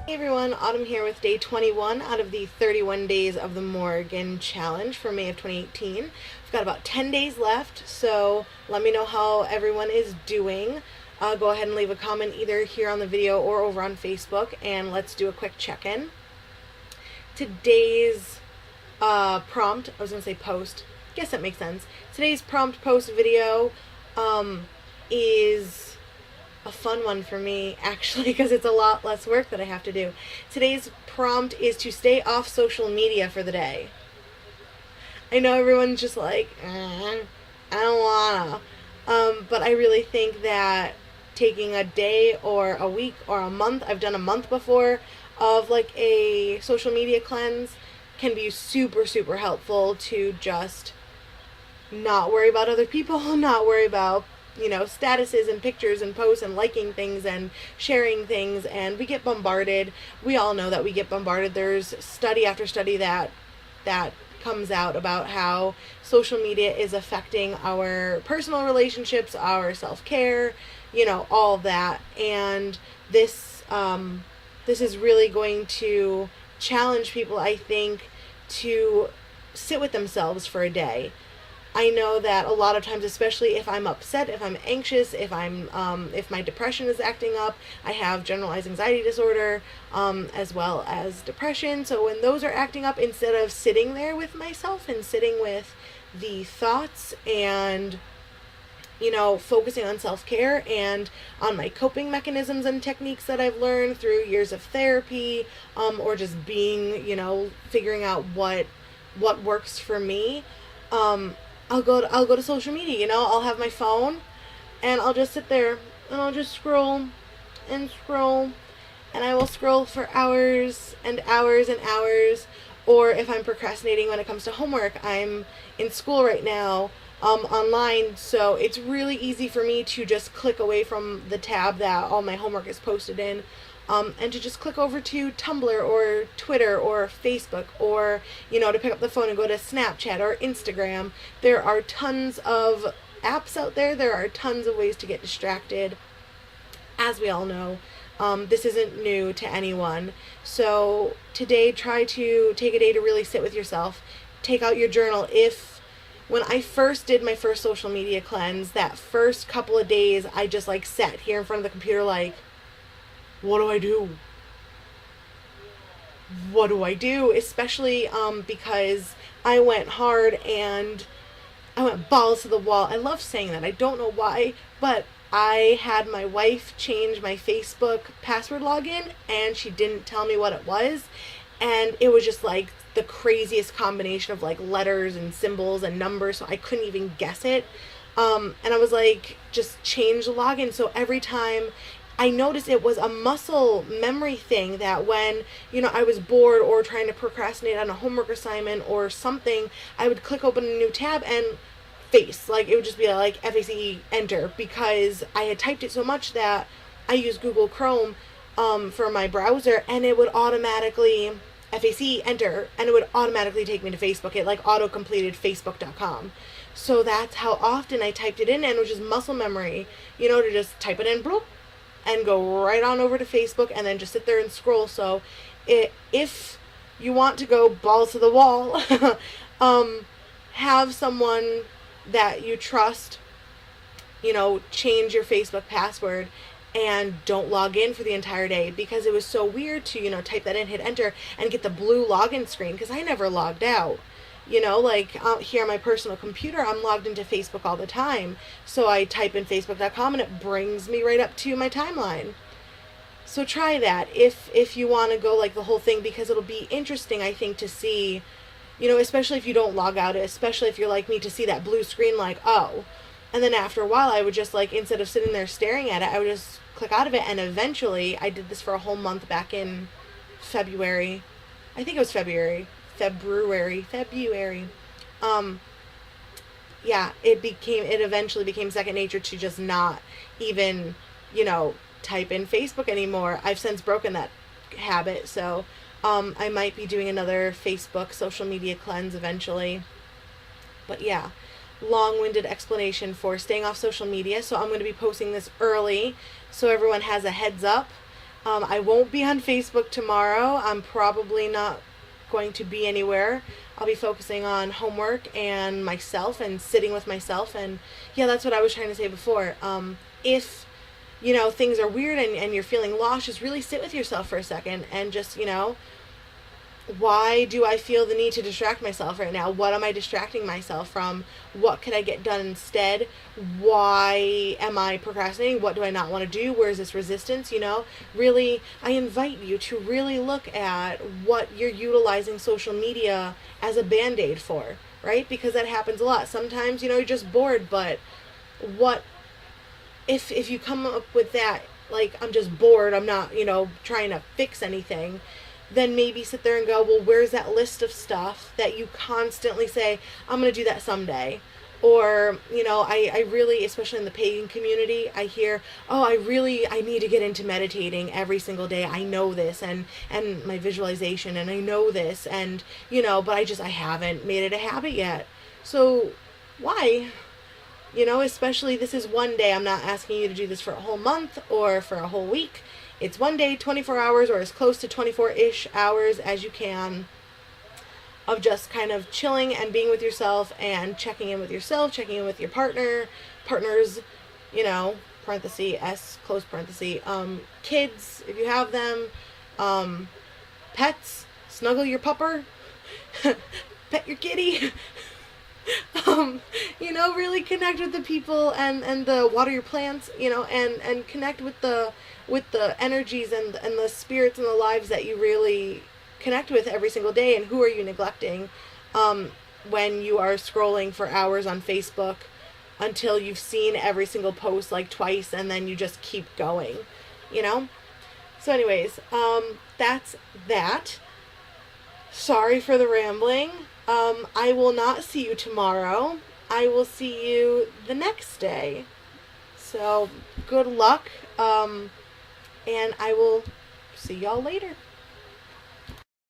Hey everyone, Autumn here with day 21 out of the 31 days of the Morgan Challenge for May of 2018. We've got about 10 days left, so let me know how everyone is doing. Go ahead and leave a comment either here on the video or over on Facebook, and let's do a quick check-in. Today's prompt, I was going to say post, guess that makes sense. Today's prompt post video is a fun one for me, actually, because it's a lot less work that I have to do. Today's prompt is to stay off social media for the day. I know everyone's just like, I don't wanna. But I really think that taking a day or a week or a month, I've done a month before, of like a social media cleanse can be super, super helpful to just not worry about other people, not worry about statuses and pictures and posts and liking things and sharing things, and we get bombarded. We all know that we get bombarded. There's study after study that comes out about how social media is affecting our personal relationships, our self-care, all that. And this is really going to challenge people, I think, to sit with themselves for a day. I know that a lot of times, especially if I'm upset, if I'm anxious, if my depression is acting up, I have generalized anxiety disorder, as well as depression. So when those are acting up, instead of sitting there with myself and sitting with the thoughts and focusing on self-care and on my coping mechanisms and techniques that I've learned through years of therapy, or just being, figuring out what works for me, I'll go to social media. I'll have my phone and I'll just sit there and I'll just scroll and scroll, and I will scroll for hours and hours and hours. Or if I'm procrastinating when it comes to homework, I'm in school right now, online, so it's really easy for me to just click away from the tab that all my homework is posted in, and to just click over to Tumblr or Twitter or Facebook, or to pick up the phone and go to Snapchat or Instagram. There are tons of apps out there. There are tons of ways to get distracted, as we all know. This isn't new to anyone. So today, try to take a day to really sit with yourself. Take out your journal. When I first did my first social media cleanse, that first couple of days, I just sat here in front of the computer what do I do? What do I do? Especially because I went hard and I went balls to the wall. I love saying that. I don't know why, but I had my wife change my Facebook password login, and she didn't tell me what it was. And it was just the craziest combination of letters and symbols and numbers, so I couldn't even guess it. And I was just change the login. So every time, I noticed it was a muscle memory thing, that when, I was bored or trying to procrastinate on a homework assignment or something, I would click open a new tab and face. It would just be FACE enter, because I had typed it so much that I used Google Chrome for my browser, and it would automatically FACE enter, and it would automatically take me to Facebook. It auto-completed facebook.com. So that's how often I typed it in, and it was just muscle memory, to just type it in, bloop, and go right on over to Facebook and then just sit there and scroll. So if you want to go balls to the wall, have someone that you trust, change your Facebook password and don't log in for the entire day, because it was so weird to, type that in, hit enter, and get the blue login screen, because I never logged out. Here on my personal computer, I'm logged into Facebook all the time. So I type in facebook.com and it brings me right up to my timeline. So try that if you want to go the whole thing, because it'll be interesting, I think, to see, especially if you don't log out, especially if you're like me, to see that blue screen oh. And then after a while, I would just instead of sitting there staring at it, I would just click out of it. And eventually, I did this for a whole month back in February. I think it was February. Yeah, it eventually became second nature to just not even, type in Facebook anymore. I've since broken that habit, so I might be doing another Facebook social media cleanse eventually. But yeah, long-winded explanation for staying off social media. So I'm going to be posting this early so everyone has a heads up. I won't be on Facebook tomorrow. I'm probably not going to be anywhere. I'll be focusing on homework and myself and sitting with myself. And yeah, that's what I was trying to say before. If, things are weird and you're feeling lost, just really sit with yourself for a second and just, why do I feel the need to distract myself right now? What am I distracting myself from? What could I get done instead? Why am I procrastinating? What do I not want to do? Where is this resistance? Really, I invite you to really look at what you're utilizing social media as a band-aid for, right? Because that happens a lot. Sometimes, you're just bored, but what if you come up with that, like, I'm just bored, I'm not, trying to fix anything, then maybe sit there and go, well, where's that list of stuff that you constantly say, I'm going to do that someday? Or, I really, especially in the pagan community, I hear, oh, I need to get into meditating every single day. I know this, and my visualization, and I know this, and, but I haven't made it a habit yet. So why? Especially this is one day. I'm not asking you to do this for a whole month or for a whole week. It's one day, 24 hours, or as close to 24-ish hours as you can, of just kind of chilling and being with yourself and checking in with yourself, checking in with your partners, parenthesis, S, close parenthesis, kids, if you have them, pets, snuggle your pupper, pet your kitty, really connect with the people and the water your plants, and connect with the energies and the spirits and the lives that you really connect with every single day. And who are you neglecting when you are scrolling for hours on Facebook until you've seen every single post like twice, and then you just keep going, So anyways, that's that. Sorry for the rambling. I will not see you tomorrow. I will see you the next day. So good luck. And I will see y'all later.